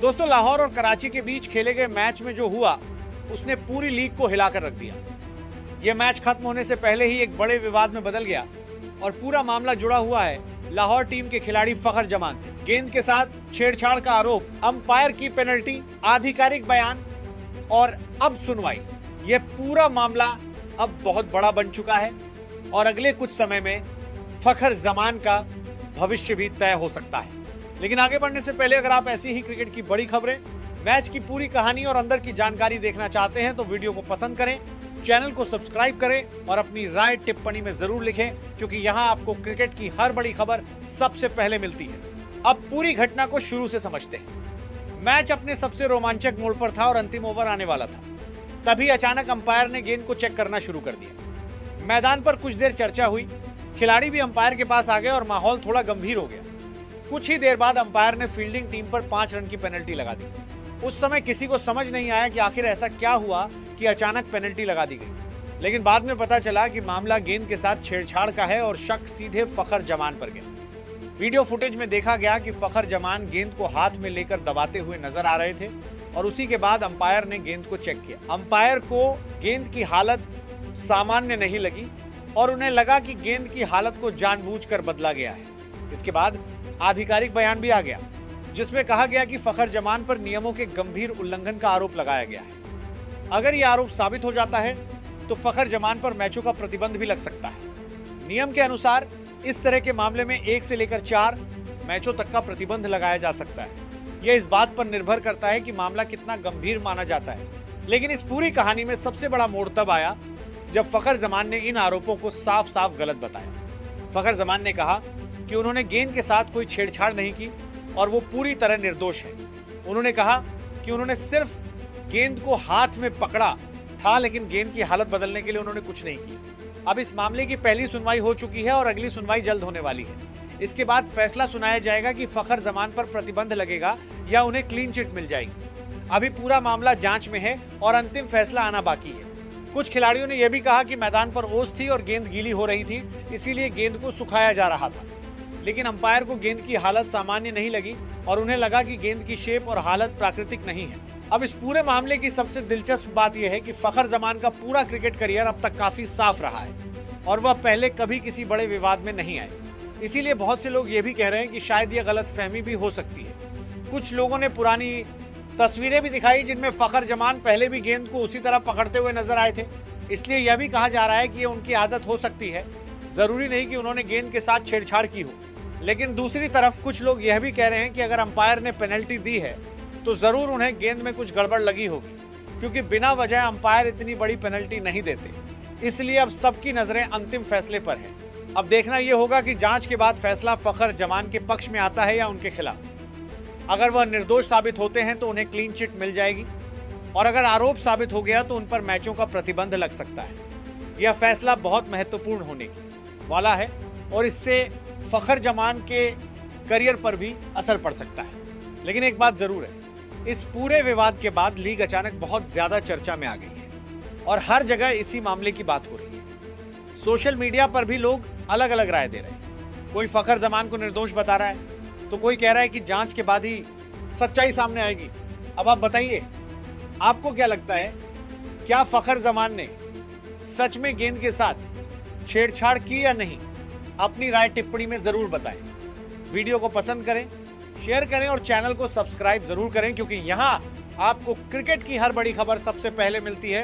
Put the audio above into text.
दोस्तों, लाहौर और कराची के बीच खेले गए मैच में जो हुआ उसने पूरी लीग को हिलाकर रख दिया। यह मैच खत्म होने से पहले ही एक बड़े विवाद में बदल गया और पूरा मामला जुड़ा हुआ है लाहौर टीम के खिलाड़ी फखर जमान से। गेंद के साथ छेड़छाड़ का आरोप, अंपायर की पेनल्टी, आधिकारिक बयान और अब सुनवाई। यह पूरा मामला अब बहुत बड़ा बन चुका है और अगले कुछ समय में फखर जमान का भविष्य भी तय हो सकता है। लेकिन आगे बढ़ने से पहले अगर आप ऐसी ही क्रिकेट की बड़ी खबरें, मैच की पूरी कहानी और अंदर की जानकारी देखना चाहते हैं तो वीडियो को पसंद करें, चैनल को सब्सक्राइब करें और अपनी राय टिप्पणी में जरूर लिखें, क्योंकि यहां आपको क्रिकेट की हर बड़ी खबर सबसे पहले मिलती है। अब पूरी घटना को शुरू से समझते हैं। मैच अपने सबसे रोमांचक मोड़ पर था और अंतिम ओवर आने वाला था। तभी अचानक अंपायर ने गेंद को चेक करना शुरू कर दिया। मैदान पर कुछ देर चर्चा हुई, खिलाड़ी भी अंपायर के पास आ गए और माहौल थोड़ा गंभीर हो गया। कुछ ही देर बाद अंपायर ने फील्डिंग टीम पर 5 रन की पेनल्टी लगा दी। उस समय किसी को समझ नहीं आया कि आखिर ऐसा क्या हुआ कि अचानक पेनल्टी लगा दी गई। लेकिन बाद में पता चला कि मामला गेंद के साथ छेड़छाड़ का है और शक सीधे फखर जमान पर गया। वीडियो फुटेज में देखा गया कि फखर जमान गेंद को हाथ में लेकर दबाते हुए नजर आ रहे थे और उसी के बाद अंपायर ने गेंद को चेक किया। अंपायर को गेंद की हालत सामान्य नहीं लगी और उन्हें लगा कि गेंद की हालत को जानबूझकर बदला गया है। इसके बाद आधिकारिक बयान भी आ गया, जिसमें कहा गया कि फखर जमान पर नियमों के गंभीर उल्लंघन का आरोप लगाया गया है। अगर यह आरोप साबित हो जाता है तो फखर जमान पर मैचों का प्रतिबंध भी लग सकता है। नियम के अनुसार इस तरह के मामले में 1 से लेकर 4 मैचों तक का प्रतिबंध लगाया जा सकता है। यह इस बात पर निर्भर करता है कि मामला कितना गंभीर माना जाता है। लेकिन इस पूरी कहानी में सबसे बड़ा मोड़ तब आया जब फखर जमान ने इन आरोपों को साफ साफ गलत बताया। फखर जमान ने कहा कि उन्होंने गेंद के साथ कोई छेड़छाड़ नहीं की और वो पूरी तरह निर्दोष है। उन्होंने कहा कि उन्होंने सिर्फ गेंद को हाथ में पकड़ा था, लेकिन गेंद की हालत बदलने के लिए उन्होंने कुछ नहीं किया। अब इस मामले की पहली सुनवाई हो चुकी है और अगली सुनवाई जल्द होने वाली है। इसके बाद फैसला सुनाया जाएगा कि फखर जमान पर प्रतिबंध लगेगा या उन्हें क्लीन चिट मिल जाएगी। अभी पूरा मामला जांच में है और अंतिम फैसला आना बाकी है। कुछ खिलाड़ियों ने यह भी कहा कि मैदान पर ओस थी और गेंद गीली हो रही थी, इसीलिए गेंद को सुखाया जा रहा था। लेकिन अंपायर को गेंद की हालत सामान्य नहीं लगी और उन्हें लगा कि गेंद की शेप और हालत प्राकृतिक नहीं है। अब इस पूरे मामले की सबसे दिलचस्प बात यह है कि फखर जमान का पूरा क्रिकेट करियर अब तक काफी साफ रहा है और वह पहले कभी किसी बड़े विवाद में नहीं आए। इसीलिए बहुत से लोग ये भी कह रहे हैं कि शायद यह गलतफहमी भी हो सकती है। कुछ लोगों ने पुरानी तस्वीरें भी दिखाई जिनमें फखर जमान पहले भी गेंद को उसी तरह पकड़ते हुए नजर आए थे। इसलिए यह भी कहा जा रहा है कि यह उनकी आदत हो सकती है, जरूरी नहीं कि उन्होंने गेंद के साथ छेड़छाड़ की हो। लेकिन दूसरी तरफ कुछ लोग यह भी कह रहे हैं कि अगर अंपायर ने पेनल्टी दी है तो जरूर उन्हें गेंद में कुछ गड़बड़ लगी होगी, क्योंकि बिना वजह अंपायर इतनी बड़ी पेनल्टी नहीं देते। इसलिए अब सबकी नजरें अंतिम फैसले पर है। अब देखना यह होगा कि जांच के बाद फैसला फखर जमान के पक्ष में आता है या उनके खिलाफ। अगर वह निर्दोष साबित होते हैं तो उन्हें क्लीन चिट मिल जाएगी और अगर आरोप साबित हो गया तो उन पर मैचों का प्रतिबंध लग सकता है। यह फैसला बहुत महत्वपूर्ण होने वाला है और इससे फखर जमान के करियर पर भी असर पड़ सकता है। लेकिन एक बात जरूर है, इस पूरे विवाद के बाद लीग अचानक बहुत ज्यादा चर्चा में आ गई है और हर जगह इसी मामले की बात हो रही है। सोशल मीडिया पर भी लोग अलग अलग राय दे रहे हैं। कोई फखर जमान को निर्दोष बता रहा है तो कोई कह रहा है कि जांच के बाद ही सच्चाई सामने आएगी। अब आप बताइए, आपको क्या लगता है, क्या फखर जमान ने सच में गेंद के साथ छेड़छाड़ की या नहीं? अपनी राय टिप्पणी में जरूर बताएं। वीडियो को पसंद करें, शेयर करें और चैनल को सब्सक्राइब जरूर करें, क्योंकि यहां आपको क्रिकेट की हर बड़ी खबर सबसे पहले मिलती है।